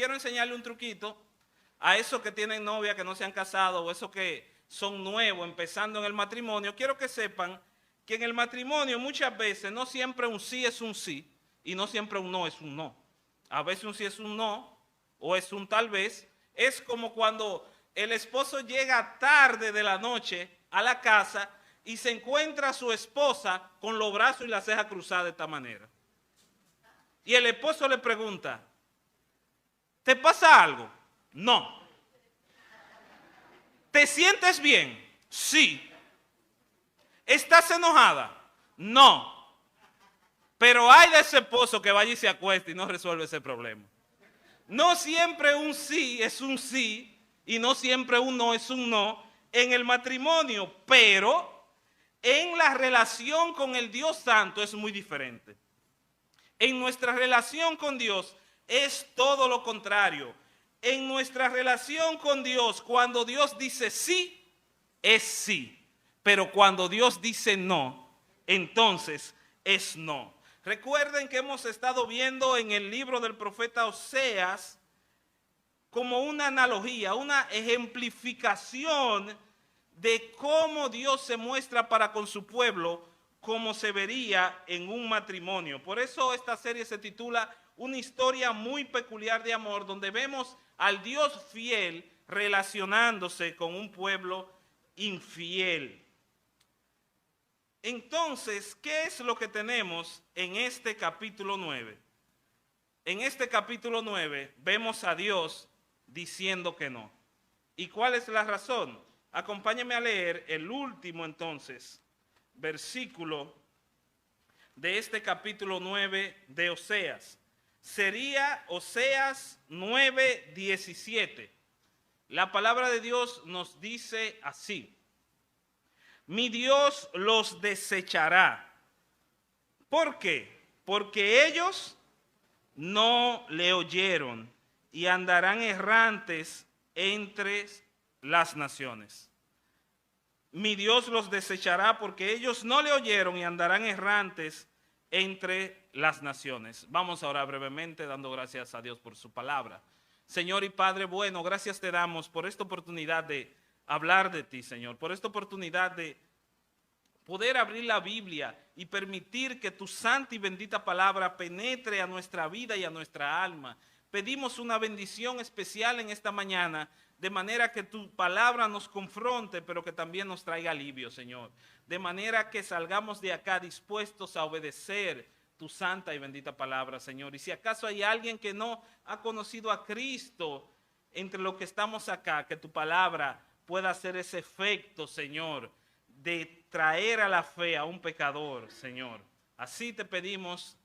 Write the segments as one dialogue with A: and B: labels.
A: quiero enseñarle un truquito a esos que tienen novia, que no se han casado, o esos que son nuevos, empezando en el matrimonio. Quiero que sepan que en el matrimonio muchas veces no siempre un sí es un sí y no siempre un no es un no. A veces un sí es un no o es un tal vez. Es como cuando el esposo llega tarde de la noche a la casa y se encuentra a su esposa con los brazos y las cejas cruzadas de esta manera. Y el esposo le pregunta, ¿te pasa algo? No. ¿Te sientes bien? Sí. ¿Estás enojada? No. Pero hay de ese esposo que vaya y se acuesta y no resuelve ese problema. No siempre un sí es un sí y no siempre un no es un no en el matrimonio, pero en la relación con el Dios Santo es muy diferente. En nuestra relación con Dios es todo lo contrario. En nuestra relación con Dios, cuando Dios dice sí, es sí. Pero cuando Dios dice no, entonces es no. Recuerden que hemos estado viendo en el libro del profeta Oseas como una analogía, una ejemplificación de cómo Dios se muestra para con su pueblo, como se vería en un matrimonio. Por eso esta serie se titula Una historia muy peculiar de amor, donde vemos al Dios fiel relacionándose con un pueblo infiel. Entonces, ¿qué es lo que tenemos en este capítulo 9? En este capítulo 9 vemos a Dios diciendo que no. ¿Y cuál es la razón? Acompáñenme a leer el último entonces versículo de este capítulo 9 de Oseas. Sería Oseas 9:17. La palabra de Dios nos dice así: mi Dios los desechará. ¿Por qué? Porque ellos no le oyeron y andarán errantes entre las naciones. Mi Dios los desechará porque ellos no le oyeron y andarán errantes entre las naciones. Vamos a orar brevemente dando gracias a Dios por su palabra. Señor y Padre bueno, gracias te damos por esta oportunidad de hablar de ti, Señor, por esta oportunidad de poder abrir la Biblia y permitir que tu santa y bendita palabra penetre a nuestra vida y a nuestra alma. Pedimos una bendición especial en esta mañana, de manera que tu palabra nos confronte, pero que también nos traiga alivio, Señor. De manera que salgamos de acá dispuestos a obedecer tu santa y bendita palabra, Señor. Y si acaso hay alguien que no ha conocido a Cristo entre los que estamos acá, que tu palabra pueda hacer ese efecto, Señor, de traer a la fe a un pecador, Señor. Así te pedimos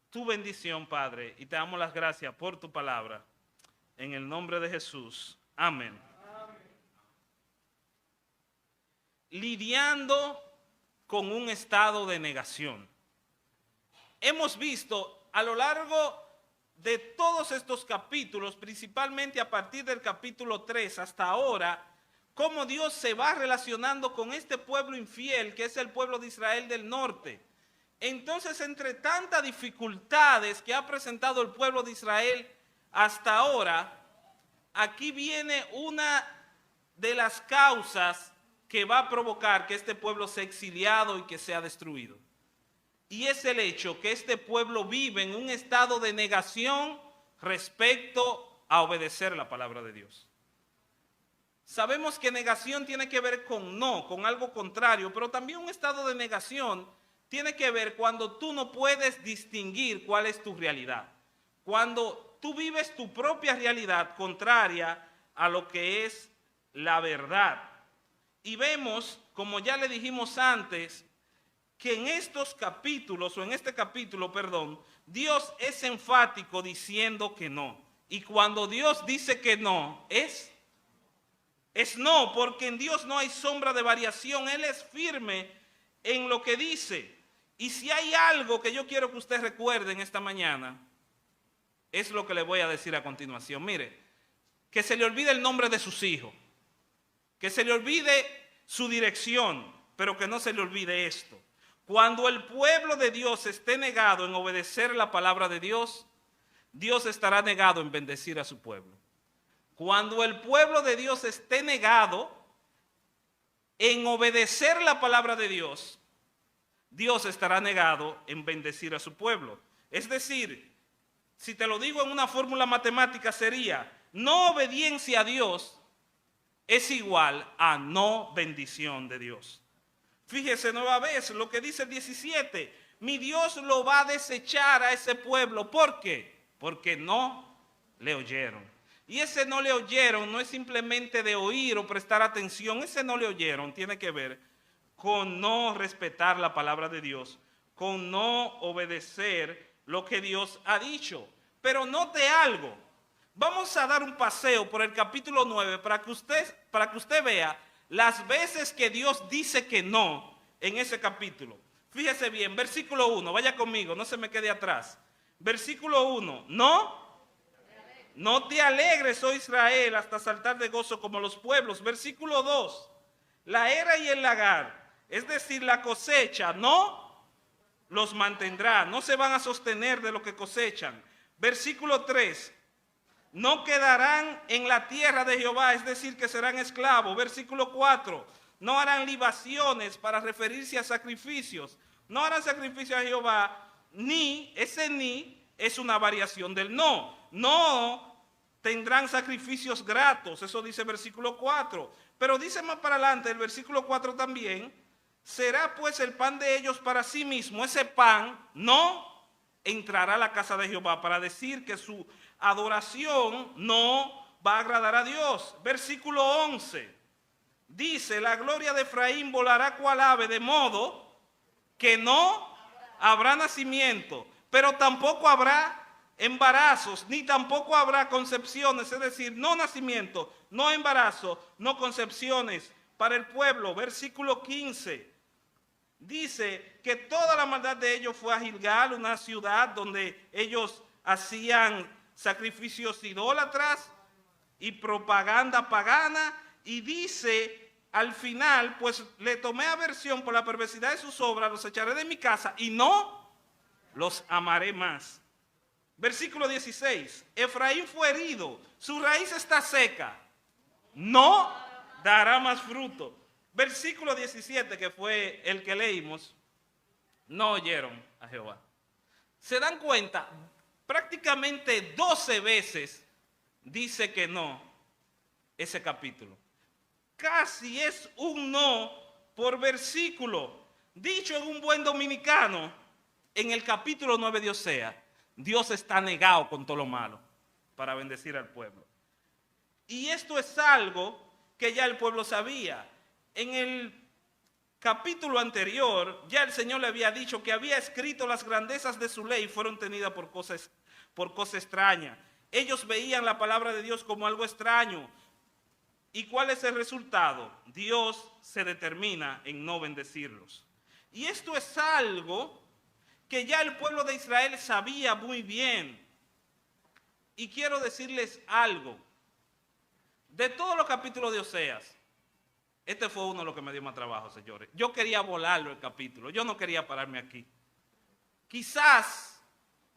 A: tu bendición, Padre, y te damos las gracias por tu palabra. En el nombre de Jesús. Amén. Lidiando con un estado de negación. Hemos visto a lo largo de todos estos capítulos, principalmente a partir del capítulo 3 hasta ahora, cómo Dios se va relacionando con este pueblo infiel, que es el pueblo de Israel del norte. Entonces, entre tantas dificultades que ha presentado el pueblo de Israel hasta ahora, aquí viene una de las causas que va a provocar que este pueblo sea exiliado y que sea destruido. Y es el hecho que este pueblo vive en un estado de negación respecto a obedecer la palabra de Dios. Sabemos que negación tiene que ver con no, con algo contrario, pero también un estado de negación tiene que ver cuando tú no puedes distinguir cuál es tu realidad. Cuando tú vives tu propia realidad contraria a lo que es la verdad. Y vemos, como ya le dijimos antes, que en estos capítulos, o en este capítulo, perdón, Dios es enfático diciendo que no. Y cuando Dios dice que no, es no, porque en Dios no hay sombra de variación. Él es firme en lo que dice. Y si hay algo que yo quiero que usted recuerde en esta mañana, es lo que le voy a decir a continuación. Mire, que se le olvide el nombre de sus hijos, que se le olvide su dirección, pero que no se le olvide esto. Cuando el pueblo de Dios esté negado en obedecer la palabra de Dios, Dios estará negado en bendecir a su pueblo. Cuando el pueblo de Dios esté negado en obedecer la palabra de Dios, Dios estará negado en bendecir a su pueblo. Es decir, si te lo digo en una fórmula matemática sería, no obediencia a Dios es igual a no bendición de Dios. Fíjese nueva vez lo que dice el 17, mi Dios lo va a desechar a ese pueblo. ¿Por qué? Porque no le oyeron. Y ese no le oyeron no es simplemente de oír o prestar atención, ese no le oyeron tiene que ver con no respetar la palabra de Dios, con no obedecer lo que Dios ha dicho. Pero note algo, vamos a dar un paseo por el capítulo 9 para que usted vea las veces que Dios dice que no en ese capítulo. Fíjese bien, versículo 1, vaya conmigo, no se me quede atrás. Versículo 1, no te alegres, oh Israel, hasta saltar de gozo como los pueblos. Versículo 2, la era y el lagar, es decir, la cosecha, no los mantendrá, no se van a sostener de lo que cosechan. Versículo 3, no quedarán en la tierra de Jehová, es decir, que serán esclavos. Versículo 4, no harán libaciones para referirse a sacrificios. No harán sacrificio a Jehová, ese ni es una variación del no. No tendrán sacrificios gratos, eso dice el versículo 4. Pero dice más para adelante el versículo 4 también, será pues el pan de ellos para sí mismo. Ese pan no entrará a la casa de Jehová, para decir que su adoración no va a agradar a Dios. Versículo 11 dice, la gloria de Efraín volará cual ave, de modo que no habrá nacimiento, pero tampoco habrá embarazos, ni tampoco habrá concepciones, es decir, no nacimiento, no embarazo, no concepciones para el pueblo. Versículo 15 dice que toda la maldad de ellos fue a Gilgal, una ciudad donde ellos hacían sacrificios idólatras y propaganda pagana, y dice al final, pues le tomé aversión por la perversidad de sus obras, los echaré de mi casa y no los amaré más. Versículo 16, Efraín fue herido, su raíz está seca, no dará más fruto. Versículo 17, que fue el que leímos, no oyeron a Jehová. ¿Se dan cuenta? Prácticamente 12 veces dice que no ese capítulo. Casi es un no por versículo. Dicho en un buen dominicano, en el capítulo 9 de Osea, Dios está negado con todo lo malo para bendecir al pueblo. Y esto es algo que ya el pueblo sabía. En el capítulo anterior, ya el Señor le había dicho que había escrito las grandezas de su ley fueron tenidas por cosas extrañas. Ellos veían la palabra de Dios como algo extraño. ¿Y cuál es el resultado? Dios se determina en no bendecirlos. Y esto es algo que ya el pueblo de Israel sabía muy bien. Y quiero decirles algo. De todos los capítulos de Oseas, este fue uno de los que me dio más trabajo, señores. Yo quería volarlo el capítulo, yo no quería pararme aquí. Quizás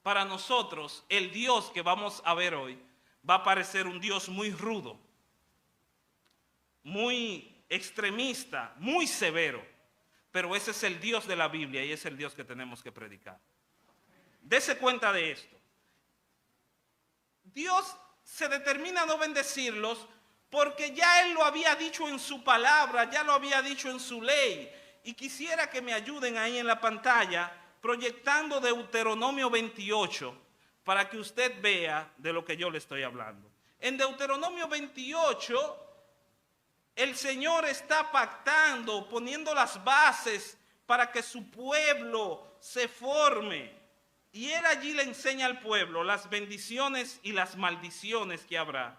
A: para nosotros el Dios que vamos a ver hoy va a parecer un Dios muy rudo, muy extremista, muy severo. Pero ese es el Dios de la Biblia y es el Dios que tenemos que predicar. Dese cuenta de esto. Dios se determina a no bendecirlos porque ya Él lo había dicho en su palabra, ya lo había dicho en su ley. Y quisiera que me ayuden ahí en la pantalla proyectando Deuteronomio 28 para que usted vea de lo que yo le estoy hablando. En Deuteronomio 28, el Señor está pactando, poniendo las bases para que su pueblo se forme. Y Él allí le enseña al pueblo las bendiciones y las maldiciones que habrá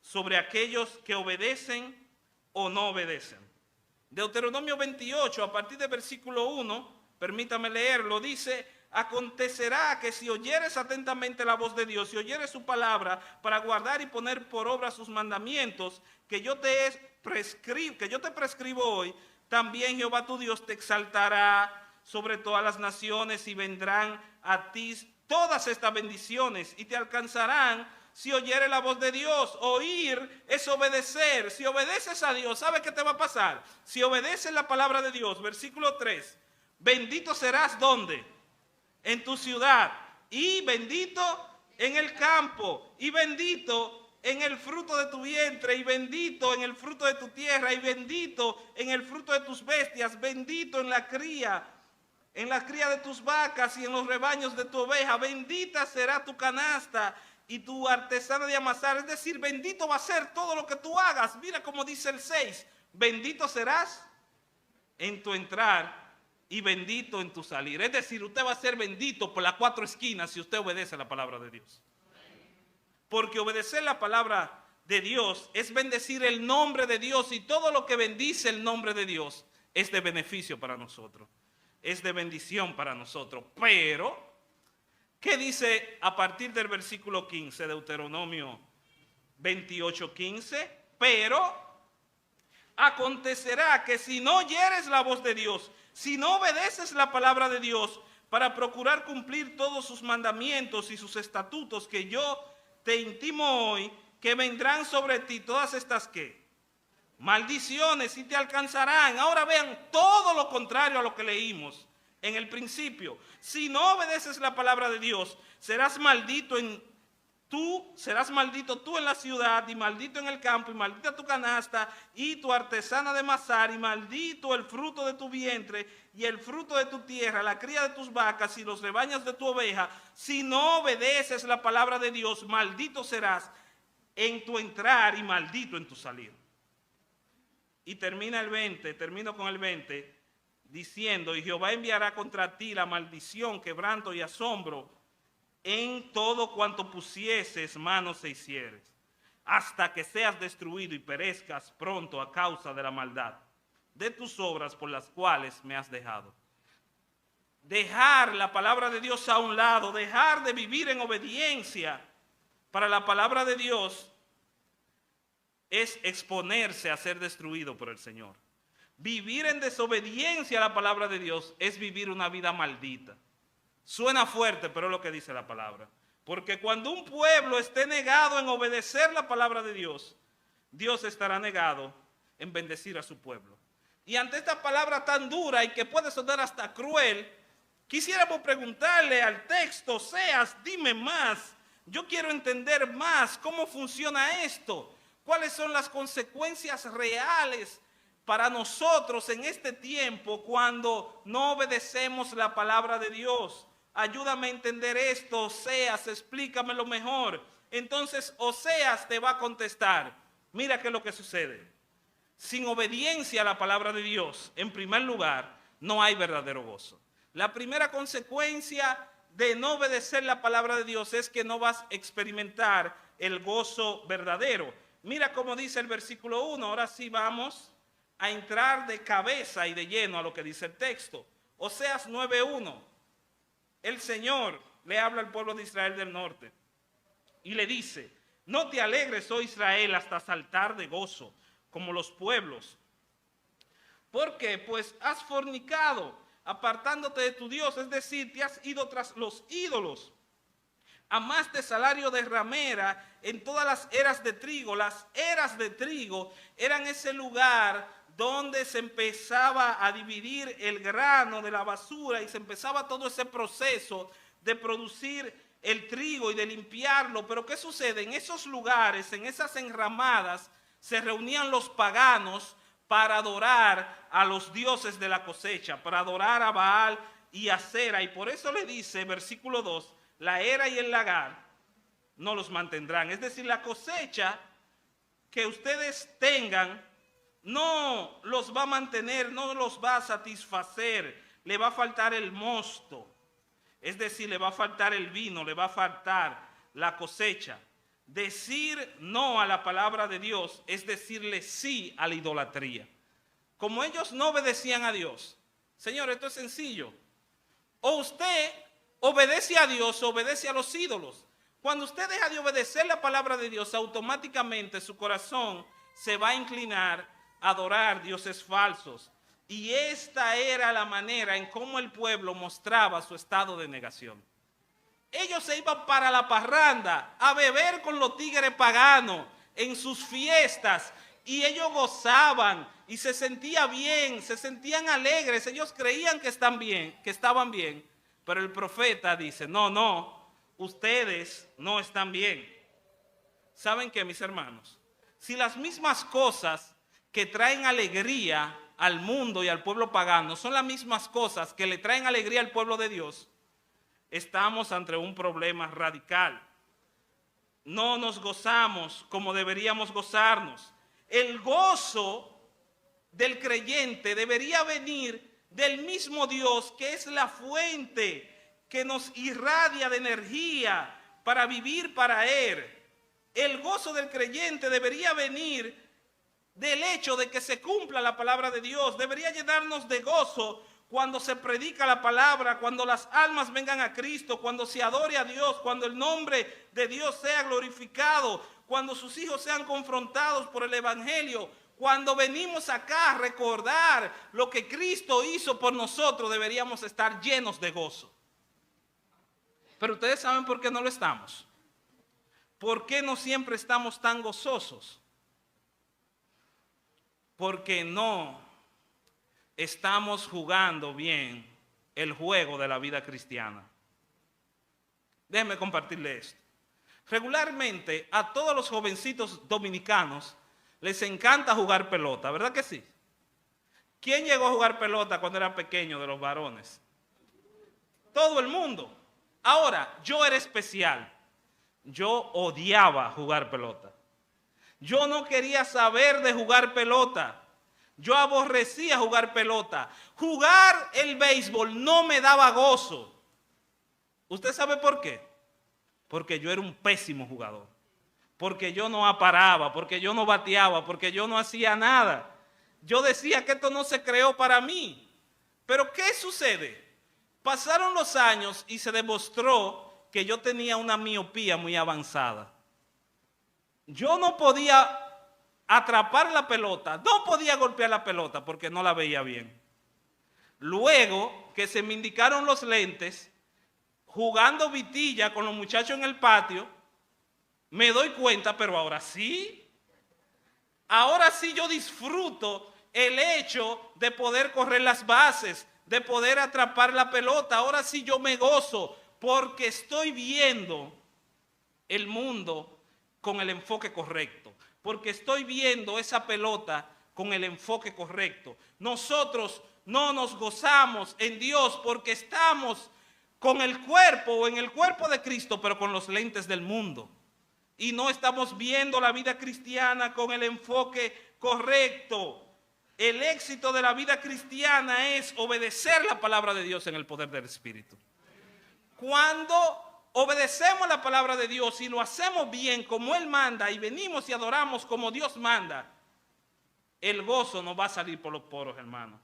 A: sobre aquellos que obedecen o no obedecen. Deuteronomio 28, a partir del versículo 1, permítame leerlo, dice: acontecerá que si oyeres atentamente la voz de Dios, si oyeres su palabra para guardar y poner por obra sus mandamientos, que yo te prescribo hoy, también Jehová tu Dios te exaltará sobre todas las naciones y vendrán a ti todas estas bendiciones y te alcanzarán si oyeres la voz de Dios. Oír es obedecer. Si obedeces a Dios, ¿sabes qué te va a pasar? Si obedeces la palabra de Dios, versículo 3, bendito serás ¿dónde? En tu ciudad, y bendito en el campo, y bendito en el fruto de tu vientre, y bendito en el fruto de tu tierra, y bendito en el fruto de tus bestias, bendito en la cría de tus vacas y en los rebaños de tu oveja. Bendita será tu canasta y tu artesana de amasar. Es decir, bendito va a ser todo lo que tú hagas. Mira cómo dice el 6, bendito serás en tu entrar y bendito en tu salir. Es decir, usted va a ser bendito por las 4 esquinas si usted obedece la palabra de Dios. Porque obedecer la palabra de Dios es bendecir el nombre de Dios, y todo lo que bendice el nombre de Dios es de beneficio para nosotros, es de bendición para nosotros. Pero, ¿qué dice a partir del versículo 15, Deuteronomio 28:15? Pero acontecerá que si no oyeres la voz de Dios, si no obedeces la palabra de Dios para procurar cumplir todos sus mandamientos y sus estatutos que yo te intimo hoy, que vendrán sobre ti todas estas ¿qué? Maldiciones, y te alcanzarán. Ahora vean todo lo contrario a lo que leímos en el principio. Si no obedeces la palabra de Dios, serás maldito tú en la ciudad, y maldito en el campo, y maldita tu canasta y tu artesana de amasar, y maldito el fruto de tu vientre y el fruto de tu tierra, la cría de tus vacas y los rebaños de tu oveja. Si no obedeces la palabra de Dios, maldito serás en tu entrar y maldito en tu salir. Y termino con el 20, diciendo, y Jehová enviará contra ti la maldición, quebranto y asombro en todo cuanto pusieses manos e hicieres, hasta que seas destruido y perezcas pronto a causa de la maldad de tus obras por las cuales me has dejado. Dejar la palabra de Dios a un lado, dejar de vivir en obediencia para la palabra de Dios, es exponerse a ser destruido por el Señor. Vivir en desobediencia a la palabra de Dios es vivir una vida maldita. Suena fuerte, pero es lo que dice la palabra. Porque cuando un pueblo esté negado en obedecer la palabra de Dios, Dios estará negado en bendecir a su pueblo. Y ante esta palabra tan dura y que puede sonar hasta cruel, quisiéramos preguntarle al texto, Oseas, dime más. Yo quiero entender más cómo funciona esto. ¿Cuáles son las consecuencias reales para nosotros en este tiempo cuando no obedecemos la palabra de Dios? Ayúdame a entender esto, Oseas, explícamelo mejor. Entonces Oseas te va a contestar. Mira qué es lo que sucede. Sin obediencia a la palabra de Dios, en primer lugar, no hay verdadero gozo. La primera consecuencia de no obedecer la palabra de Dios es que no vas a experimentar el gozo verdadero. Mira cómo dice el versículo 1. Ahora sí vamos a entrar de cabeza y de lleno a lo que dice el texto. Oseas 9:1. El Señor le habla al pueblo de Israel del norte y le dice, no te alegres, oh Israel, hasta saltar de gozo, como los pueblos. ¿Por qué? Pues has fornicado, apartándote de tu Dios, es decir, te has ido tras los ídolos. Amaste salario de ramera en todas las eras de trigo. Las eras de trigo eran ese lugar donde se empezaba a dividir el grano de la basura y se empezaba todo ese proceso de producir el trigo y de limpiarlo. Pero ¿qué sucede? En esos lugares, en esas enramadas, se reunían los paganos para adorar a los dioses de la cosecha, para adorar a Baal y a Acera. Y por eso le dice, versículo 2, la era y el lagar no los mantendrán. Es decir, la cosecha que ustedes tengan no los va a mantener, no los va a satisfacer. Le va a faltar el mosto. Es decir, le va a faltar el vino, le va a faltar la cosecha. Decir no a la palabra de Dios es decirle sí a la idolatría. Como ellos no obedecían a Dios, Señor, esto es sencillo. O usted obedece a Dios o obedece a los ídolos. Cuando usted deja de obedecer la palabra de Dios, automáticamente su corazón se va a inclinar a adorar dioses falsos. Y esta era la manera en cómo el pueblo mostraba su estado de negación. Ellos se iban para la parranda a beber con los tigres paganos en sus fiestas y ellos gozaban y se sentían bien, se sentían alegres. Ellos creían que estaban bien, pero el profeta dice, no, ustedes no están bien. ¿Saben qué, mis hermanos? Si las mismas cosas que traen alegría al mundo y al pueblo pagano son las mismas cosas que le traen alegría al pueblo de Dios, estamos ante un problema radical. No nos gozamos como deberíamos gozarnos. El gozo del creyente debería venir del mismo Dios, que es la fuente que nos irradia de energía para vivir para Él. El gozo del creyente debería venir del hecho de que se cumpla la palabra de Dios. Debería llenarnos de gozo cuando se predica la palabra, cuando las almas vengan a Cristo, cuando se adore a Dios, cuando el nombre de Dios sea glorificado, cuando sus hijos sean confrontados por el Evangelio, cuando venimos acá a recordar lo que Cristo hizo por nosotros, deberíamos estar llenos de gozo. Pero ustedes saben por qué no lo estamos. ¿Por qué no siempre estamos tan gozosos? Porque no estamos jugando bien el juego de la vida cristiana. Déjenme compartirle esto. Regularmente a todos los jovencitos dominicanos les encanta jugar pelota, ¿verdad que sí? ¿Quién llegó a jugar pelota cuando era pequeño de los varones? Todo el mundo. Ahora, yo era especial. Yo odiaba jugar pelota. Yo no quería saber de jugar pelota. Yo aborrecía jugar pelota. Jugar el béisbol no me daba gozo. ¿Usted sabe por qué? Porque yo era un pésimo jugador. Porque yo no aparaba, porque yo no bateaba, porque yo no hacía nada. Yo decía que esto no se creó para mí. Pero ¿qué sucede? Pasaron los años y se demostró que yo tenía una miopía muy avanzada. Yo no podía atrapar la pelota, no podía golpear la pelota porque no la veía bien. Luego que se me indicaron los lentes, jugando vitilla con los muchachos en el patio, me doy cuenta, pero ahora sí yo disfruto el hecho de poder correr las bases, de poder atrapar la pelota. Ahora sí yo me gozo porque estoy viendo el mundo con el enfoque correcto, porque estoy viendo esa pelota con el enfoque correcto. Nosotros no nos gozamos en Dios porque estamos con el cuerpo o en el cuerpo de Cristo, pero con los lentes del mundo. Y no estamos viendo la vida cristiana con el enfoque correcto. El éxito de la vida cristiana es obedecer la palabra de Dios en el poder del Espíritu. Cuando obedecemos la palabra de Dios y lo hacemos bien como Él manda y venimos y adoramos como Dios manda, el gozo nos va a salir por los poros, hermano.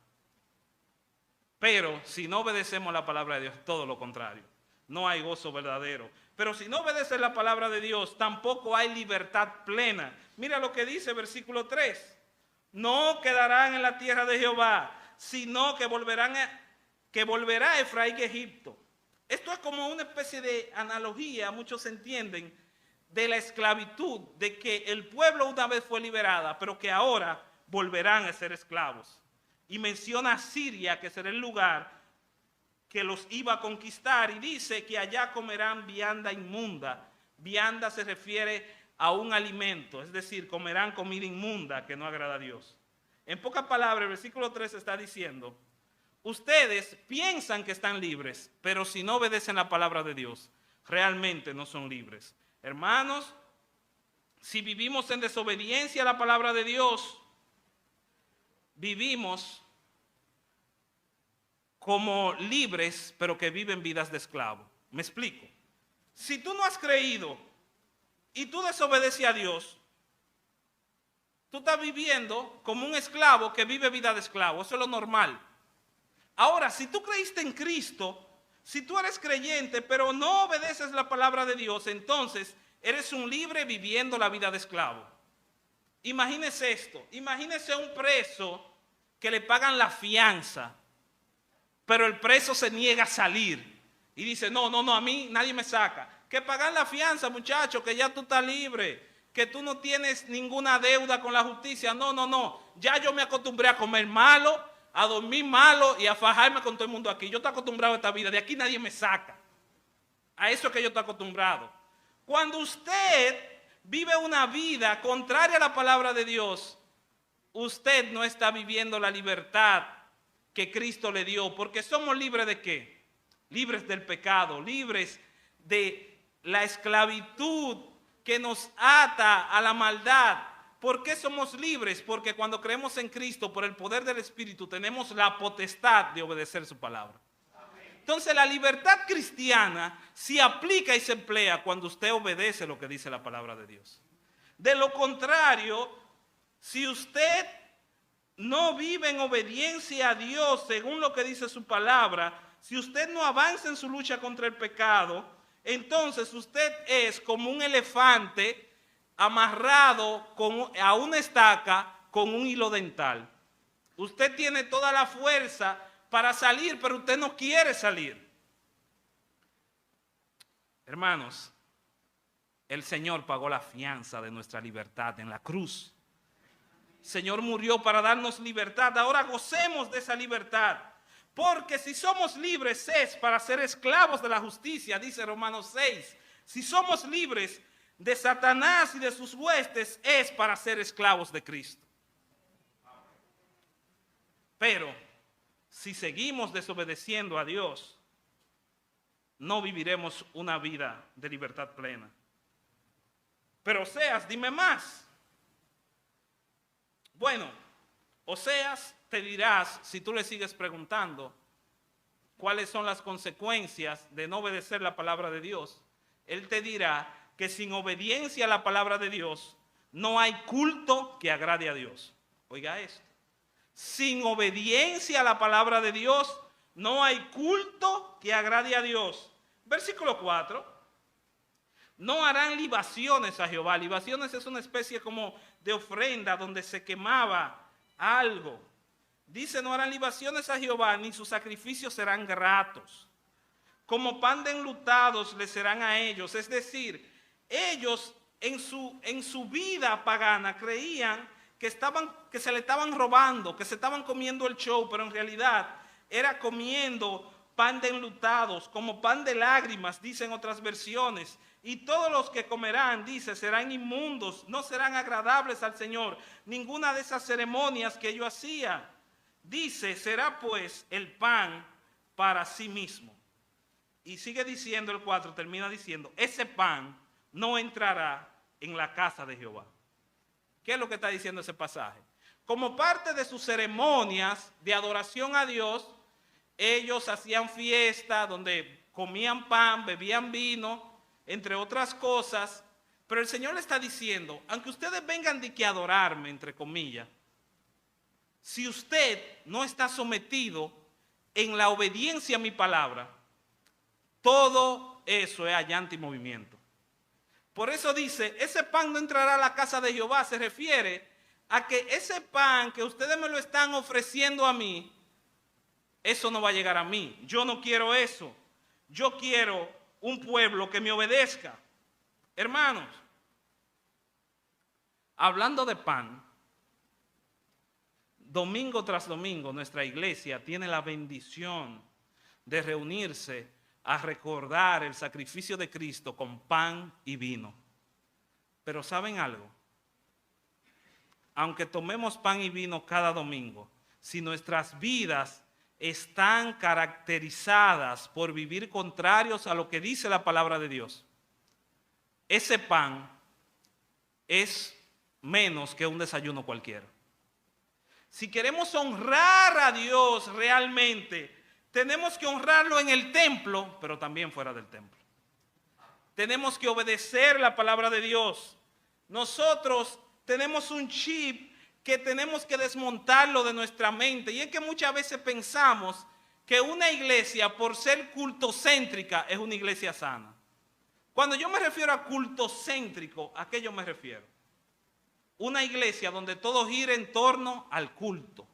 A: Pero si no obedecemos la palabra de Dios, todo lo contrario. No hay gozo verdadero. Pero si no obedeces la palabra de Dios, tampoco hay libertad plena. Mira lo que dice versículo 3. No quedarán en la tierra de Jehová, sino que volverá Efraín a Egipto. Esto es como una especie de analogía, muchos entienden, de la esclavitud, de que el pueblo una vez fue liberada, pero que ahora volverán a ser esclavos. Y menciona a Siria, que será el lugar que los iba a conquistar, y dice que allá comerán vianda inmunda. Vianda se refiere a un alimento, es decir, comerán comida inmunda que no agrada a Dios. En pocas palabras, el versículo 3 está diciendo, ustedes piensan que están libres, pero si no obedecen la palabra de Dios, realmente no son libres. Hermanos, si vivimos en desobediencia a la palabra de Dios, vivimos como libres, pero que viven vidas de esclavo. Me explico. Si tú no has creído y tú desobedeces a Dios, tú estás viviendo como un esclavo que vive vida de esclavo. Eso es lo normal. Ahora, si tú creíste en Cristo, si tú eres creyente, pero no obedeces la palabra de Dios, entonces eres un libre viviendo la vida de esclavo. Imagínese esto. Imagínese un preso que le pagan la fianza, pero el preso se niega a salir. y dice, no, a mí nadie me saca. Que pagar la fianza, muchacho, que ya tú estás libre, que tú no tienes ninguna deuda con la justicia. No. Ya yo me acostumbré a comer malo, a dormir malo y a fajarme con todo el mundo aquí. Yo estoy acostumbrado a esta vida, de aquí nadie me saca. A eso es que yo estoy acostumbrado. Cuando usted vive una vida contraria a la palabra de Dios, usted no está viviendo la libertad que Cristo le dio, porque somos libres ¿de qué? Libres del pecado, libres de la esclavitud que nos ata a la maldad. ¿Por qué somos libres? Porque cuando creemos en Cristo, por el poder del Espíritu, tenemos la potestad de obedecer su palabra. Entonces la libertad cristiana se aplica y se emplea cuando usted obedece lo que dice la palabra de Dios. De lo contrario, si usted no vive en obediencia a Dios según lo que dice su palabra, si usted no avanza en su lucha contra el pecado, entonces usted es como un elefante amarrado a una estaca con un hilo dental. Usted tiene toda la fuerza para salir, pero usted no quiere salir. Hermanos, el Señor pagó la fianza de nuestra libertad en la cruz. El Señor murió para darnos libertad. Ahora gocemos de esa libertad. Porque si somos libres es para ser esclavos de la justicia, dice Romanos 6. Si somos libres de Satanás y de sus huestes es para ser esclavos de Cristo. Pero si seguimos desobedeciendo a Dios, no viviremos una vida de libertad plena. Pero Oseas, dime más. Bueno, Oseas te dirás, si tú le sigues preguntando, cuáles son las consecuencias de no obedecer la palabra de Dios. Él te dirá que sin obediencia a la palabra de Dios, no hay culto que agrade a Dios. Oiga esto. Sin obediencia a la palabra de Dios, no hay culto que agrade a Dios. Versículo 4. No harán libaciones a Jehová. Libaciones es una especie como de ofrenda donde se quemaba algo. Dice, no harán libaciones a Jehová, ni sus sacrificios serán gratos. Como pan de enlutados le serán a ellos. Es decir, ellos en su vida pagana creían que se le estaban robando, que se estaban comiendo el show, pero en realidad era comiendo pan de enlutados, como pan de lágrimas, dicen otras versiones. Y todos los que comerán, dice, serán inmundos, no serán agradables al Señor. Ninguna de esas ceremonias que ellos hacían. Dice, será pues el pan para sí mismo. Y sigue diciendo el 4, termina diciendo, ese pan no entrará en la casa de Jehová. ¿Qué es lo que está diciendo ese pasaje? Como parte de sus ceremonias de adoración a Dios, ellos hacían fiesta donde comían pan, bebían vino, entre otras cosas. Pero el Señor le está diciendo, aunque ustedes vengan de que adorarme, entre comillas, si usted no está sometido en la obediencia a mi palabra, todo eso es allante y movimiento. Por eso dice, ese pan no entrará a la casa de Jehová. Se refiere a que ese pan que ustedes me lo están ofreciendo a mí, eso no va a llegar a mí. Yo no quiero eso. Yo quiero un pueblo que me obedezca. Hermanos, hablando de pan, domingo tras domingo nuestra iglesia tiene la bendición de reunirse a recordar el sacrificio de Cristo con pan y vino. Pero ¿saben algo? Aunque tomemos pan y vino cada domingo, si nuestras vidas están caracterizadas por vivir contrarios a lo que dice la palabra de Dios, ese pan es menos que un desayuno cualquiera. Si queremos honrar a Dios realmente, tenemos que honrarlo en el templo, pero también fuera del templo. Tenemos que obedecer la palabra de Dios. Nosotros tenemos un chip que tenemos que desmontarlo de nuestra mente. Y es que muchas veces pensamos que una iglesia, por ser cultocéntrica, es una iglesia sana. Cuando yo me refiero a cultocéntrico, ¿a qué yo me refiero? Una iglesia donde todo gira en torno al culto.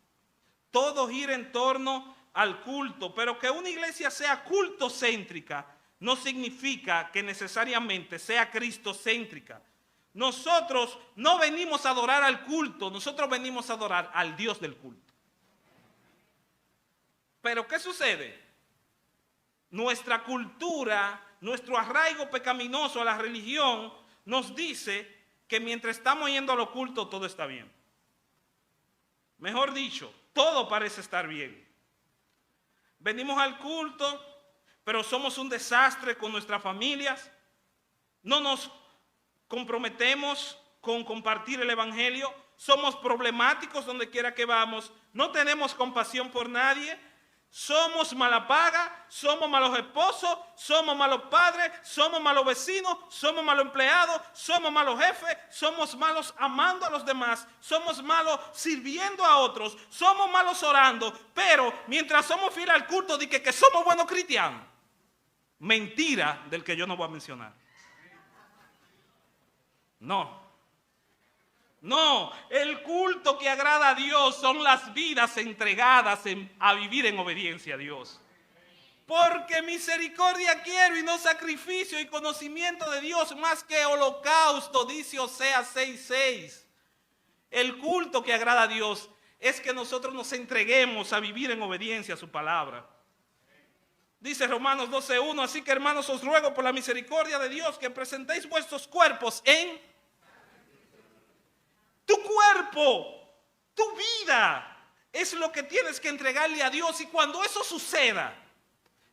A: Todo gira en torno al culto, pero que una iglesia sea cultocéntrica no significa que necesariamente sea cristocéntrica. Nosotros no venimos a adorar al culto, nosotros venimos a adorar al Dios del culto. Pero ¿qué sucede? Nuestra cultura, nuestro arraigo pecaminoso a la religión nos dice que mientras estamos yendo al culto todo está bien. Mejor dicho, todo parece estar bien. Venimos al culto, pero somos un desastre con nuestras familias. No nos comprometemos con compartir el evangelio. Somos problemáticos donde quiera que vamos. No tenemos compasión por nadie. Somos mala paga, somos malos esposos, somos malos padres, somos malos vecinos, somos malos empleados, somos malos jefes, somos malos amando a los demás, somos malos sirviendo a otros, somos malos orando, pero mientras somos fieles al culto, di que somos buenos cristianos. Mentira del que yo no voy a mencionar. No, el culto que agrada a Dios son las vidas entregadas a vivir en obediencia a Dios. Porque misericordia quiero y no sacrificio, y conocimiento de Dios más que holocausto, dice Oseas 6:6. El culto que agrada a Dios es que nosotros nos entreguemos a vivir en obediencia a su palabra. Dice Romanos 12:1, así que hermanos os ruego por la misericordia de Dios que presentéis vuestros cuerpos en tu cuerpo, tu vida, es lo que tienes que entregarle a Dios. Y cuando eso suceda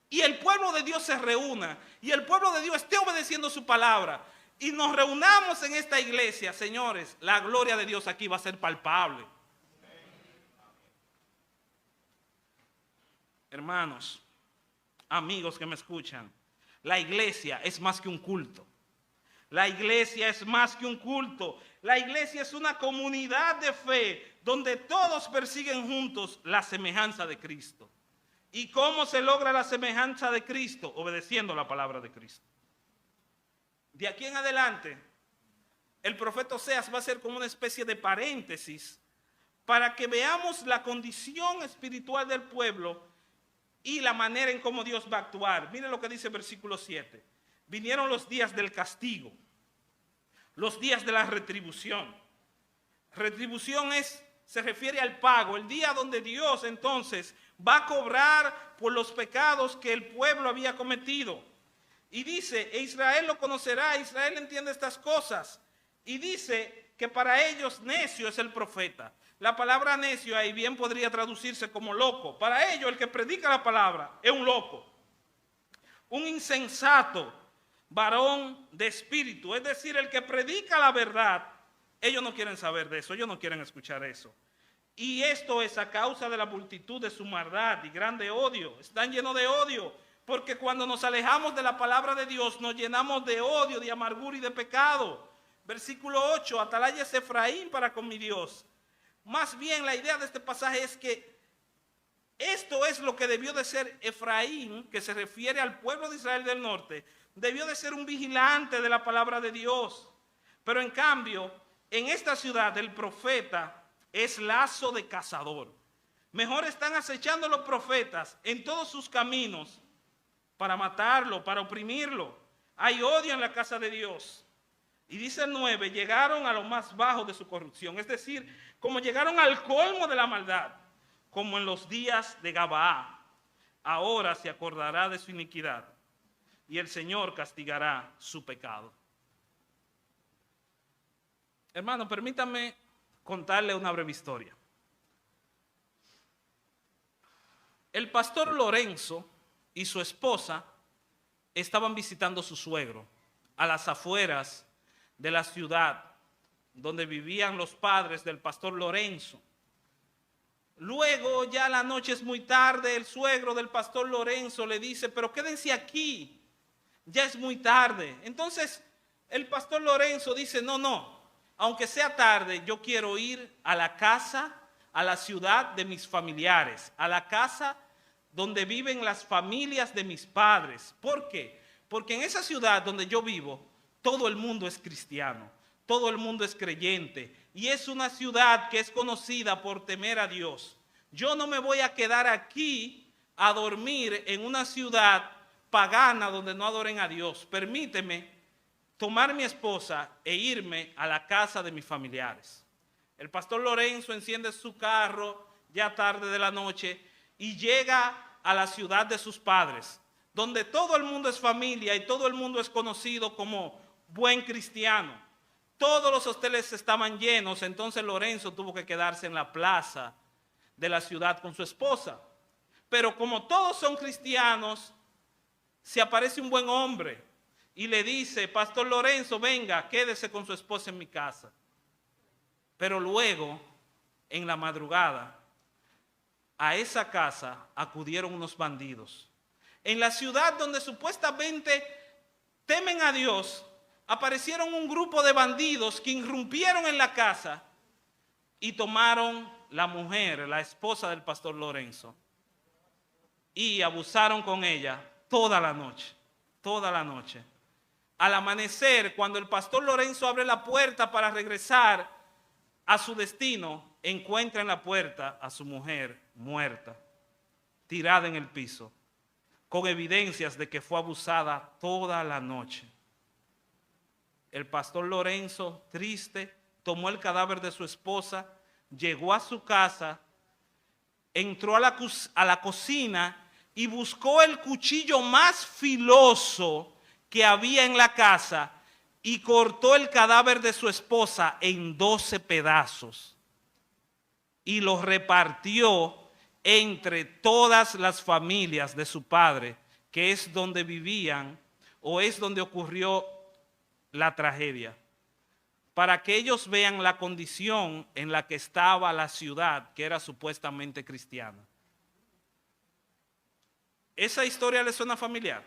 A: y el pueblo de Dios se reúna y el pueblo de Dios esté obedeciendo su palabra y nos reunamos en esta iglesia, señores, la gloria de Dios aquí va a ser palpable. Hermanos, amigos que me escuchan, la iglesia es más que un culto. La iglesia es más que un culto. La iglesia es una comunidad de fe donde todos persiguen juntos la semejanza de Cristo. ¿Y cómo se logra la semejanza de Cristo? Obedeciendo la palabra de Cristo. De aquí en adelante, el profeta Oseas va a ser como una especie de paréntesis para que veamos la condición espiritual del pueblo y la manera en cómo Dios va a actuar. Miren lo que dice el versículo 7. Vinieron los días del castigo, los días de la retribución. Retribución se refiere al pago, el día donde Dios entonces va a cobrar por los pecados que el pueblo había cometido. Y dice, e Israel lo conocerá, Israel entiende estas cosas. Y dice que para ellos necio es el profeta. La palabra necio ahí bien podría traducirse como loco. Para ellos el que predica la palabra es un loco, un insensato, varón de espíritu, es decir, el que predica la verdad. Ellos no quieren saber de eso, ellos no quieren escuchar eso. Y esto es a causa de la multitud de su maldad y grande odio. Están llenos de odio, porque cuando nos alejamos de la palabra de Dios, nos llenamos de odio, de amargura y de pecado. Versículo 8, atalaya es Efraín para con mi Dios. Más bien la idea de este pasaje es que esto es lo que debió de ser Efraín, que se refiere al pueblo de Israel del norte. Debió de ser un vigilante de la palabra de Dios. Pero en cambio, en esta ciudad el profeta es lazo de cazador. Mejor están acechando los profetas en todos sus caminos para matarlo, para oprimirlo. Hay odio en la casa de Dios. Y dice el 9, llegaron a lo más bajo de su corrupción. Es decir, como llegaron al colmo de la maldad, como en los días de Gabaá. Ahora se acordará de su iniquidad y el Señor castigará su pecado. Hermano, permítame contarle una breve historia. El pastor Lorenzo y su esposa estaban visitando a su suegro a las afueras de la ciudad donde vivían los padres del pastor Lorenzo. Luego, ya la noche es muy tarde, el suegro del pastor Lorenzo le dice, pero quédense aquí, ya es muy tarde. Entonces, el pastor Lorenzo dice, no, aunque sea tarde, yo quiero ir a la casa, a la ciudad de mis familiares, a la casa donde viven las familias de mis padres. ¿Por qué? Porque en esa ciudad donde yo vivo, todo el mundo es cristiano, todo el mundo es creyente, y es una ciudad que es conocida por temer a Dios. Yo no me voy a quedar aquí a dormir en una ciudad pagana donde no adoren a Dios. Permíteme tomar mi esposa e irme a la casa de mis familiares. El pastor Lorenzo enciende su carro ya tarde de la noche y llega a la ciudad de sus padres, donde todo el mundo es familia y todo el mundo es conocido como buen cristiano. Todos los hoteles estaban llenos, entonces Lorenzo tuvo que quedarse en la plaza de la ciudad con su esposa. Pero como todos son cristianos, se aparece un buen hombre y le dice: Pastor Lorenzo, venga, quédese con su esposa en mi casa. Pero luego, en la madrugada, a esa casa acudieron unos bandidos. En la ciudad donde supuestamente temen a Dios, aparecieron un grupo de bandidos que irrumpieron en la casa y tomaron la mujer, la esposa del pastor Lorenzo, y abusaron con ella toda la noche, toda la noche. Al amanecer, cuando el pastor Lorenzo abre la puerta para regresar a su destino, encuentra en la puerta a su mujer muerta, tirada en el piso, con evidencias de que fue abusada toda la noche. El pastor Lorenzo, triste, tomó el cadáver de su esposa, llegó a su casa, entró a la cocina y buscó el cuchillo más filoso que había en la casa y cortó el cadáver de su esposa en 12 pedazos y los repartió entre todas las familias de su padre, que es donde vivían o es donde ocurrió la tragedia, para que ellos vean la condición en la que estaba la ciudad, que era supuestamente cristiana. ¿Esa historia le suena familiar?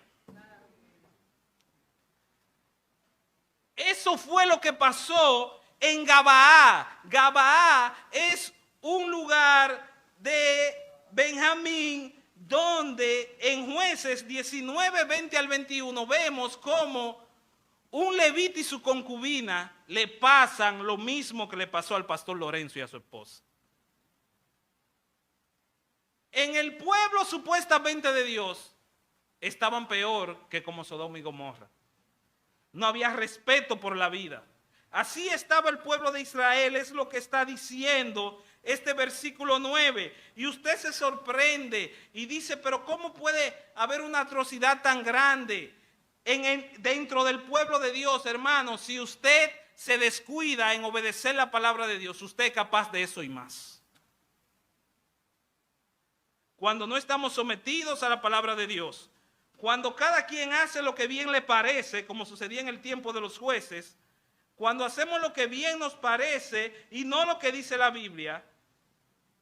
A: Eso fue lo que pasó en Gabaa. Gabaa es un lugar de Benjamín donde en Jueces 19, 20 al 21 vemos cómo un levita y su concubina le pasan lo mismo que le pasó al pastor Lorenzo y a su esposa. En el pueblo supuestamente de Dios estaban peor que como Sodoma y Gomorra. No había respeto por la vida. Así estaba el pueblo de Israel, es lo que está diciendo este versículo 9. Y usted se sorprende y dice: pero ¿cómo puede haber una atrocidad tan grande dentro del pueblo de Dios? Hermano, si usted se descuida en obedecer la palabra de Dios, usted es capaz de eso y más. Cuando no estamos sometidos a la palabra de Dios, cuando cada quien hace lo que bien le parece, como sucedía en el tiempo de los jueces, cuando hacemos lo que bien nos parece y no lo que dice la Biblia,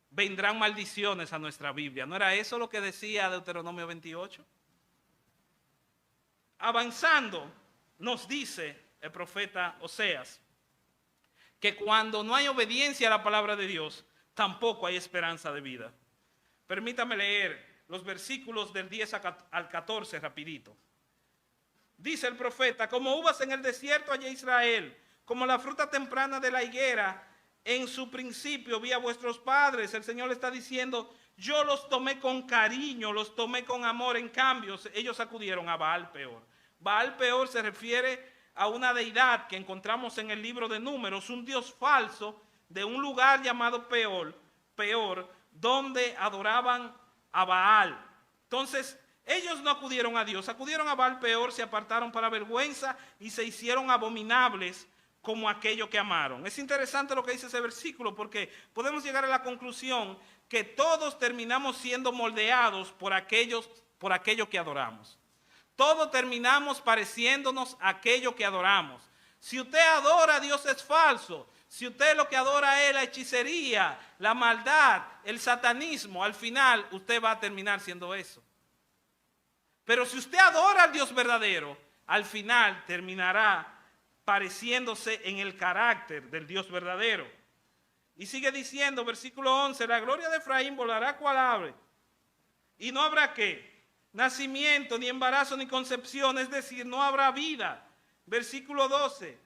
A: vendrán maldiciones a nuestra Biblia. ¿No era eso lo que decía Deuteronomio 28? Avanzando, nos dice el profeta Oseas que cuando no hay obediencia a la palabra de Dios, tampoco hay esperanza de vida. Permítame leer los versículos del 10 al 14 rapidito. Dice el profeta: como uvas en el desierto hallé Israel, como la fruta temprana de la higuera en su principio vi a vuestros padres. El Señor le está diciendo: yo los tomé con cariño, los tomé con amor. En cambio, ellos acudieron a Baal Peor. Baal Peor se refiere a una deidad que encontramos en el libro de Números, un dios falso de un lugar llamado Peor, donde adoraban a Baal. Entonces, ellos no acudieron a Dios, acudieron a Baal Peor, se apartaron para vergüenza y se hicieron abominables como aquello que amaron. Es interesante lo que dice ese versículo, porque podemos llegar a la conclusión que todos terminamos siendo moldeados por aquello que adoramos. Todos terminamos pareciéndonos a aquello que adoramos. Si usted adora a Dios es falso. Si usted lo que adora es la hechicería, la maldad, el satanismo, al final usted va a terminar siendo eso. Pero si usted adora al Dios verdadero, al final terminará pareciéndose en el carácter del Dios verdadero. Y sigue diciendo, versículo 11, la gloria de Efraín volará cual ave, y no habrá ¿qué? Nacimiento, ni embarazo, ni concepción, es decir, no habrá vida. Versículo 12,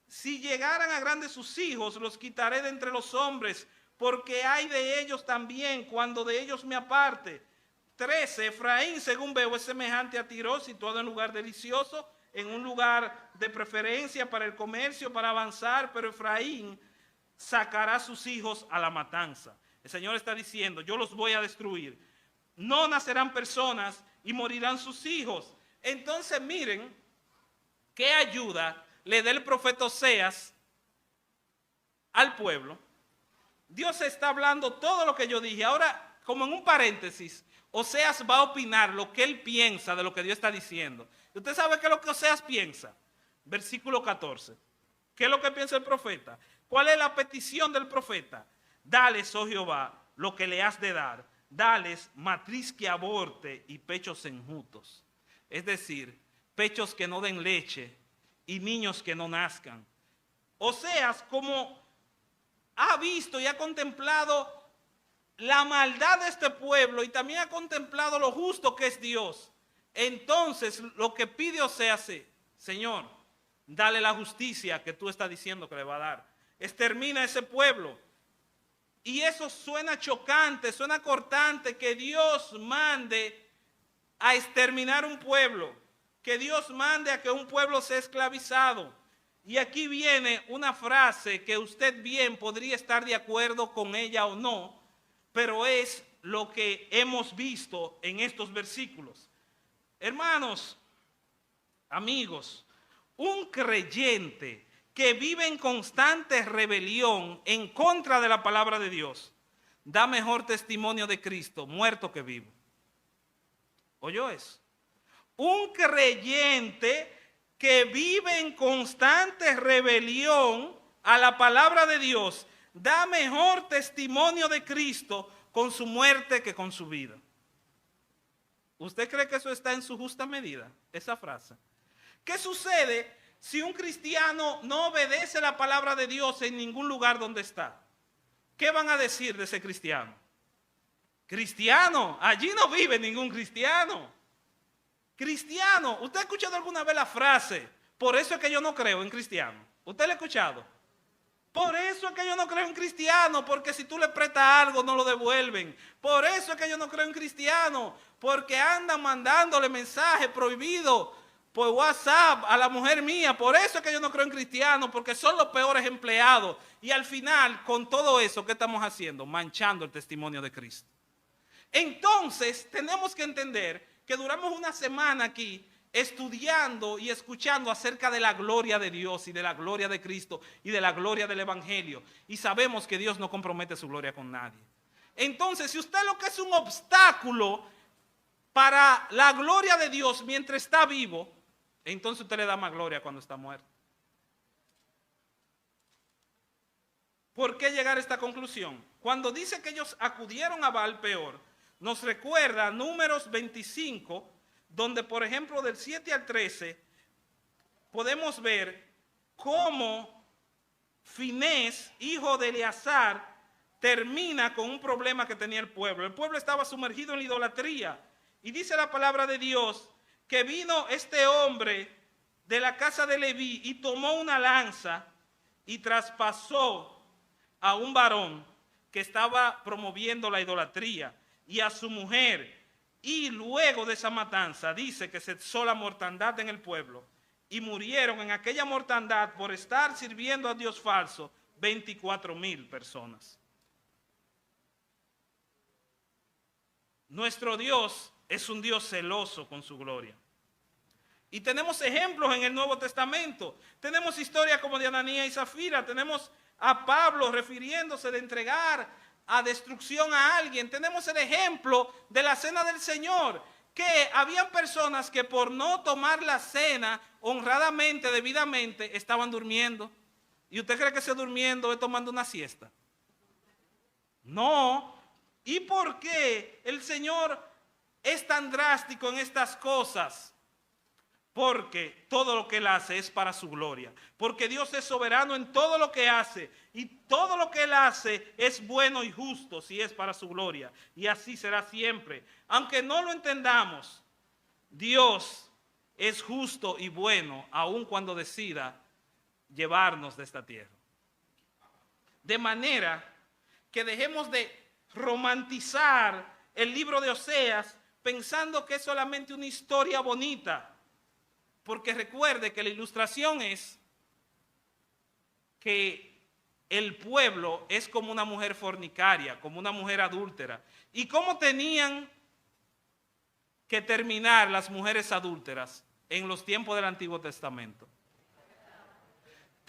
A: si llegaran a grandes sus hijos, los quitaré de entre los hombres, porque hay de ellos también cuando de ellos me aparte. 13, Efraín, según veo, es semejante a Tiro, situado en lugar delicioso, en un lugar de preferencia para el comercio, para avanzar, pero Efraín sacará a sus hijos a la matanza. El Señor está diciendo, yo los voy a destruir. No nacerán personas y morirán sus hijos. Entonces miren qué ayuda le da el profeta Oseas al pueblo. Dios está hablando todo lo que yo dije. Ahora, como en un paréntesis, Oseas va a opinar lo que él piensa de lo que Dios está diciendo. ¿Usted sabe qué es lo que Oseas piensa? Versículo 14. ¿Qué es lo que piensa el profeta? ¿Cuál es la petición del profeta? Dales, oh Jehová, lo que le has de dar. Dales matriz que aborte y pechos enjutos. Es decir, pechos que no den leche y niños que no nazcan. Oseas, como ha visto y ha contemplado la maldad de este pueblo y también ha contemplado lo justo que es Dios, entonces lo que pide Oseas es, Señor, dale la justicia que tú estás diciendo que le va a dar. Extermina a ese pueblo. Y eso suena chocante, suena cortante, que Dios mande a exterminar un pueblo, que Dios mande a que un pueblo sea esclavizado. Y aquí viene una frase que usted bien podría estar de acuerdo con ella o no, pero es lo que hemos visto en estos versículos. Hermanos, amigos, un creyente que vive en constante rebelión en contra de la palabra de Dios, da mejor testimonio de Cristo muerto que vivo. ¿Oyó eso? Un creyente que vive en constante rebelión a la palabra de Dios, da mejor testimonio de Cristo con su muerte que con su vida. ¿Usted cree que eso está en su justa medida? Esa frase. ¿Qué sucede si un cristiano no obedece la palabra de Dios en ningún lugar donde está? ¿Qué van a decir de ese cristiano? Cristiano, allí no vive ningún cristiano. Cristiano, ¿usted ha escuchado alguna vez la frase, por eso es que yo no creo en cristiano? ¿Usted la ha escuchado? Por eso es que yo no creo en cristiano, porque si tú le prestas algo no lo devuelven. Por eso es que yo no creo en cristiano, porque andan mandándole mensajes prohibidos por WhatsApp a la mujer mía. Por eso es que yo no creo en cristiano, porque son los peores empleados. Y al final, con todo eso, ¿qué estamos haciendo? Manchando el testimonio de Cristo. Entonces, tenemos que entender que duramos una semana aquí estudiando y escuchando acerca de la gloria de Dios y de la gloria de Cristo y de la gloria del Evangelio. Y sabemos que Dios no compromete su gloria con nadie. Entonces, si usted lo que es un obstáculo para la gloria de Dios mientras está vivo, entonces usted le da más gloria cuando está muerto. ¿Por qué llegar a esta conclusión? Cuando dice que ellos acudieron a Baal Peor, nos recuerda Números 25, donde por ejemplo del 7 al 13 podemos ver cómo Finés, hijo de Eleazar, termina con un problema que tenía el pueblo. El pueblo estaba sumergido en la idolatría y dice la palabra de Dios que vino este hombre de la casa de Leví y tomó una lanza y traspasó a un varón que estaba promoviendo la idolatría y a su mujer, y luego de esa matanza dice que cesó la mortandad en el pueblo y murieron en aquella mortandad por estar sirviendo a Dios falso 24,000 personas. Nuestro Dios es un Dios celoso con su gloria. Y tenemos ejemplos en el Nuevo Testamento. Tenemos historias como de Ananías y Zafira. Tenemos a Pablo refiriéndose de entregar a destrucción a alguien. Tenemos el ejemplo de la cena del Señor, que habían personas que por no tomar la cena honradamente, debidamente, estaban durmiendo. ¿Y usted cree que ese durmiendo es tomando una siesta? No. ¿Y por qué el Señor es tan drástico en estas cosas? Porque todo lo que Él hace es para su gloria. Porque Dios es soberano en todo lo que hace. Y todo lo que Él hace es bueno y justo si es para su gloria. Y así será siempre. Aunque no lo entendamos, Dios es justo y bueno aun cuando decida llevarnos de esta tierra. De manera que dejemos de romantizar el libro de Oseas pensando que es solamente una historia bonita. Porque recuerde que la ilustración es que el pueblo es como una mujer fornicaria, como una mujer adúltera. ¿Y cómo tenían que terminar las mujeres adúlteras en los tiempos del Antiguo Testamento?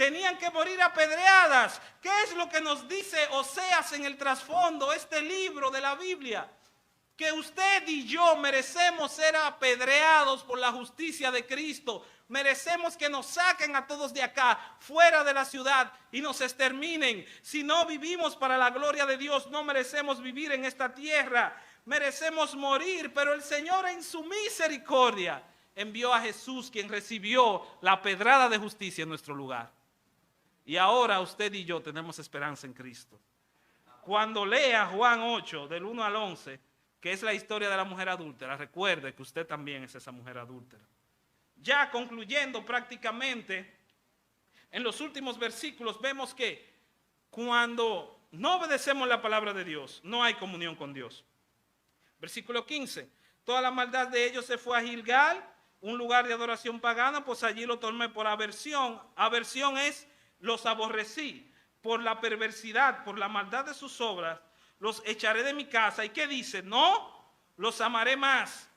A: Tenían que morir apedreadas. ¿Qué es lo que nos dice Oseas en el trasfondo, este libro de la Biblia? Que usted y yo merecemos ser apedreados por la justicia de Cristo. Merecemos que nos saquen a todos de acá, fuera de la ciudad, y nos exterminen. Si no vivimos para la gloria de Dios, no merecemos vivir en esta tierra. Merecemos morir, pero el Señor en su misericordia envió a Jesús, quien recibió la pedrada de justicia en nuestro lugar. Y ahora usted y yo tenemos esperanza en Cristo. Cuando lea Juan 8, del 1 al 11, que es la historia de la mujer adúltera, recuerde que usted también es esa mujer adúltera. Ya concluyendo prácticamente, en los últimos versículos vemos que cuando no obedecemos la palabra de Dios, no hay comunión con Dios. Versículo 15, toda la maldad de ellos se fue a Gilgal, un lugar de adoración pagana, pues allí lo tomé por aversión. Aversión es los aborrecí, por la perversidad, por la maldad de sus obras, los echaré de mi casa. ¿Y qué dice? No, los amaré más.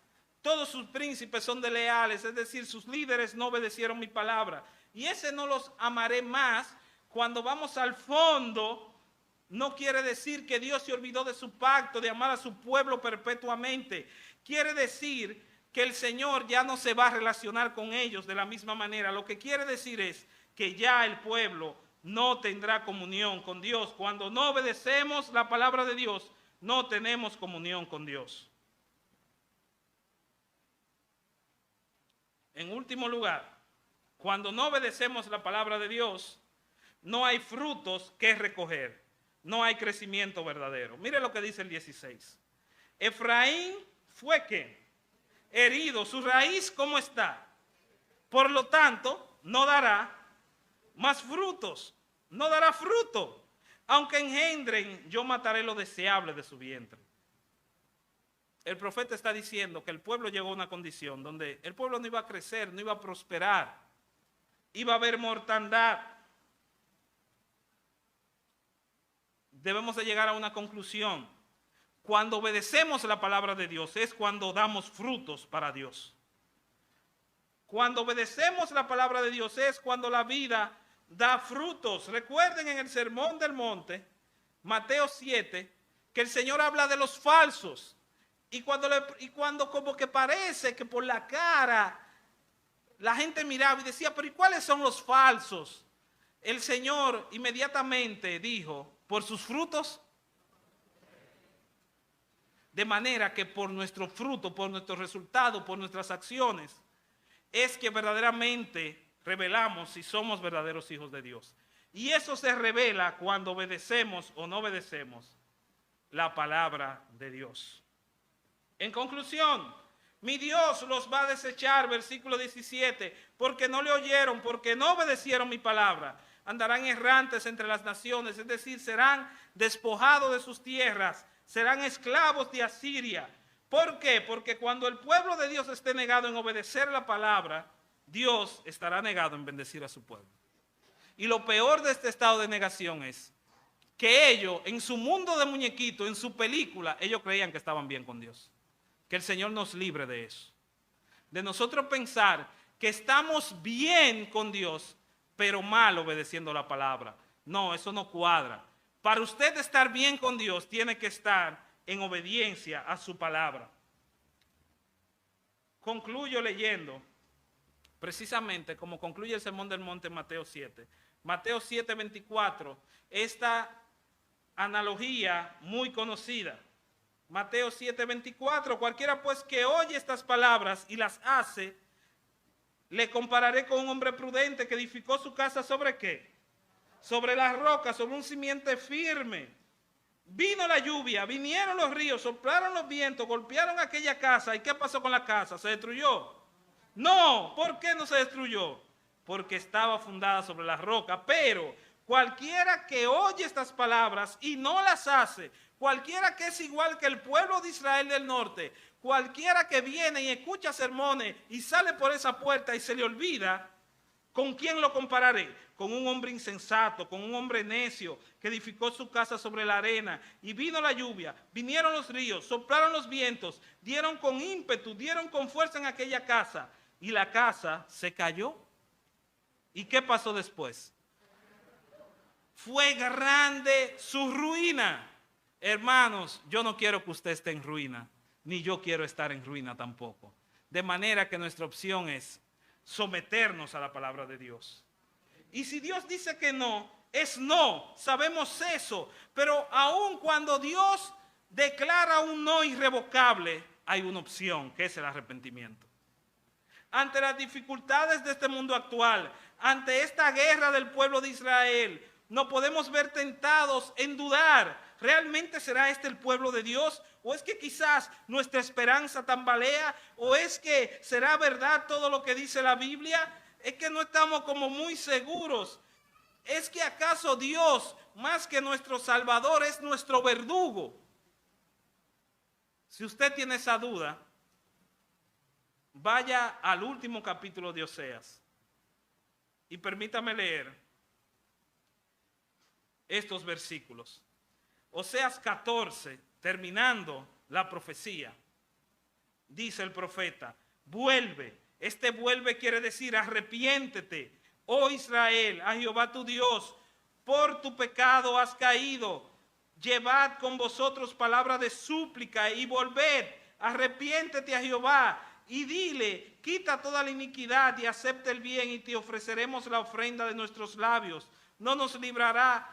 A: Todos sus príncipes son desleales, es decir, sus líderes no obedecieron mi palabra. Y ese no los amaré más, cuando vamos al fondo, no quiere decir que Dios se olvidó de su pacto, de amar a su pueblo perpetuamente. Quiere decir que el Señor ya no se va a relacionar con ellos de la misma manera. Lo que quiere decir es que ya el pueblo no tendrá comunión con Dios. Cuando no obedecemos la palabra de Dios, no tenemos comunión con Dios. En último lugar, cuando no obedecemos la palabra de Dios, no hay frutos que recoger, no hay crecimiento verdadero. Mire lo que dice el 16. Efraín fue ¿qué? Herido, su raíz ¿cómo está? Por lo tanto, no dará más frutos, no dará fruto. Aunque engendren, yo mataré lo deseable de su vientre. El profeta está diciendo que el pueblo llegó a una condición donde el pueblo no iba a crecer, no iba a prosperar, iba a haber mortandad. Debemos de llegar a una conclusión. Cuando obedecemos la palabra de Dios es cuando damos frutos para Dios. Cuando obedecemos la palabra de Dios es cuando la vida da frutos. Recuerden en el Sermón del Monte, Mateo 7, que el Señor habla de los falsos. Y cuando como que parece que por la cara la gente miraba y decía, pero ¿y cuáles son los falsos? El Señor inmediatamente dijo, por sus frutos. De manera que por nuestro fruto, por nuestro resultado, por nuestras acciones, es que verdaderamente revelamos si somos verdaderos hijos de Dios. Y eso se revela cuando obedecemos o no obedecemos la palabra de Dios. En conclusión, mi Dios los va a desechar, versículo 17, porque no le oyeron, porque no obedecieron mi palabra. Andarán errantes entre las naciones, es decir, serán despojados de sus tierras, serán esclavos de Asiria. ¿Por qué? Porque cuando el pueblo de Dios esté negado en obedecer la palabra, Dios estará negado en bendecir a su pueblo. Y lo peor de este estado de negación es que ellos, en su mundo de muñequito, en su película, ellos creían que estaban bien con Dios. Que el Señor nos libre de eso. De nosotros pensar que estamos bien con Dios, pero mal obedeciendo la palabra. No, eso no cuadra. Para usted estar bien con Dios, tiene que estar en obediencia a su palabra. Concluyo leyendo, precisamente como concluye el Sermón del Monte en Mateo 7. Mateo 7, 24, esta analogía muy conocida. Mateo 7, 24, cualquiera pues que oye estas palabras y las hace, le compararé con un hombre prudente que edificó su casa ¿sobre qué? Sobre las rocas, sobre un simiente firme. Vino la lluvia, vinieron los ríos, soplaron los vientos, golpearon aquella casa. ¿Y qué pasó con la casa? ¿Se destruyó? No, ¿por qué no se destruyó? Porque estaba fundada sobre la roca. Pero cualquiera que oye estas palabras y no las hace, cualquiera que es igual que el pueblo de Israel del norte, cualquiera que viene y escucha sermones y sale por esa puerta y se le olvida, ¿con quién lo compararé? Con un hombre insensato, con un hombre necio que edificó su casa sobre la arena y vino la lluvia, vinieron los ríos, soplaron los vientos, dieron con ímpetu, dieron con fuerza en aquella casa y la casa se cayó. ¿Y qué pasó después? Fue grande su ruina. Hermanos, yo no quiero que usted esté en ruina, ni yo quiero estar en ruina tampoco. De manera que nuestra opción es someternos a la palabra de Dios. Y si Dios dice que no, es no, sabemos eso. Pero aun cuando Dios declara un no irrevocable, hay una opción, que es el arrepentimiento. Ante las dificultades de este mundo actual, ante esta guerra del pueblo de Israel, no podemos ver tentados en dudar, ¿realmente será este el pueblo de Dios? ¿O es que quizás nuestra esperanza tambalea? ¿O es que será verdad todo lo que dice la Biblia? Es que no estamos como muy seguros. ¿Es que acaso Dios, más que nuestro Salvador, es nuestro verdugo? Si usted tiene esa duda, vaya al último capítulo de Oseas y permítame leer estos versículos. Oseas 14, terminando la profecía, dice el profeta, vuelve. Este vuelve quiere decir arrepiéntete, oh Israel, a Jehová tu Dios, por tu pecado has caído. Llevad con vosotros palabra de súplica y volved, arrepiéntete a Jehová y dile, quita toda la iniquidad y acepta el bien y te ofreceremos la ofrenda de nuestros labios. No nos librará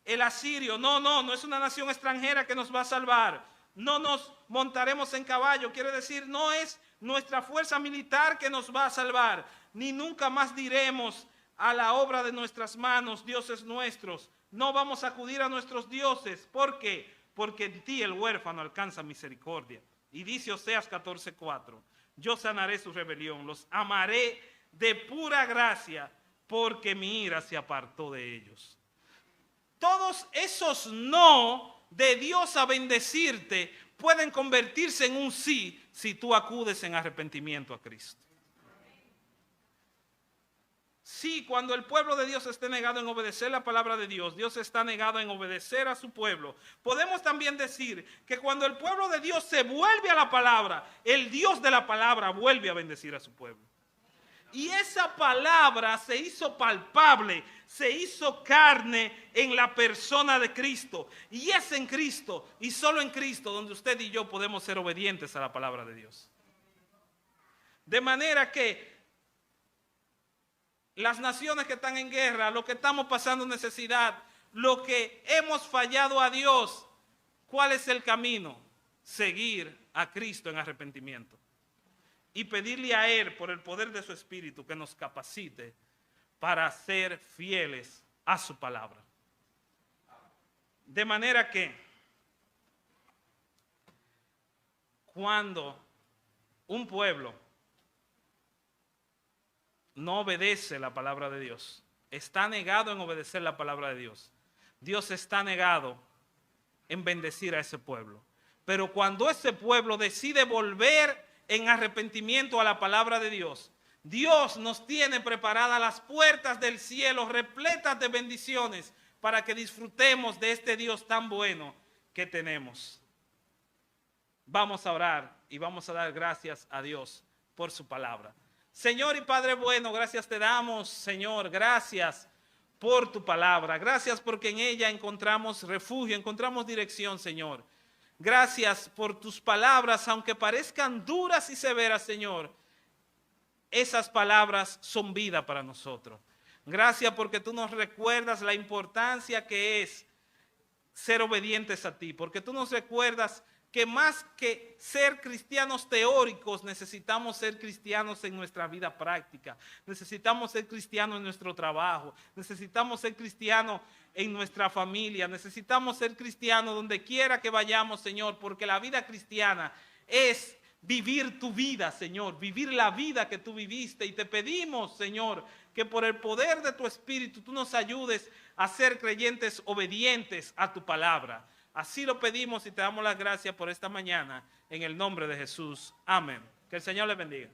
A: el asirio, no es una nación extranjera que nos va a salvar. No nos montaremos en caballo, quiere decir, no es nuestra fuerza militar que nos va a salvar, ni nunca más diremos a la obra de nuestras manos, dioses nuestros. No vamos a acudir a nuestros dioses. ¿Por qué? Porque en ti el huérfano alcanza misericordia. Y dice Oseas 14:4, yo sanaré su rebelión, los amaré de pura gracia, porque mi ira se apartó de ellos. Todos esos no de Dios a bendecirte pueden convertirse en un sí si tú acudes en arrepentimiento a Cristo. Sí, cuando el pueblo de Dios esté negado en obedecer la palabra de Dios, Dios está negado en obedecer a su pueblo. Podemos también decir que cuando el pueblo de Dios se vuelve a la palabra, el Dios de la palabra vuelve a bendecir a su pueblo. Y esa palabra se hizo palpable, se hizo carne en la persona de Cristo. Y es en Cristo y solo en Cristo donde usted y yo podemos ser obedientes a la palabra de Dios. De manera que las naciones que están en guerra, los que estamos pasando necesidad, los que hemos fallado a Dios, ¿cuál es el camino? Seguir a Cristo en arrepentimiento. Y pedirle a Él, por el poder de su Espíritu, que nos capacite para ser fieles a su palabra. De manera que, cuando un pueblo no obedece la palabra de Dios, está negado en obedecer la palabra de Dios, Dios está negado en bendecir a ese pueblo. Pero cuando ese pueblo decide volver en arrepentimiento a la palabra de Dios, Dios nos tiene preparadas las puertas del cielo repletas de bendiciones para que disfrutemos de este Dios tan bueno que tenemos. Vamos a orar y vamos a dar gracias a Dios por su palabra. Señor y Padre bueno, gracias te damos, Señor, gracias por tu palabra. Gracias porque en ella encontramos refugio, encontramos dirección, Señor. Gracias por tus palabras, aunque parezcan duras y severas, Señor. Esas palabras son vida para nosotros. Gracias porque tú nos recuerdas la importancia que es ser obedientes a ti. Porque tú nos recuerdas que más que ser cristianos teóricos, necesitamos ser cristianos en nuestra vida práctica. Necesitamos ser cristianos en nuestro trabajo. Necesitamos ser cristianos en nuestra familia. Necesitamos ser cristianos donde quiera que vayamos, Señor, porque la vida cristiana es vivir tu vida, Señor, vivir la vida que tú viviste. Y te pedimos, Señor, que por el poder de tu Espíritu tú nos ayudes a ser creyentes obedientes a tu palabra. Así lo pedimos y te damos las gracias por esta mañana, en el nombre de Jesús. Amén. Que el Señor les bendiga.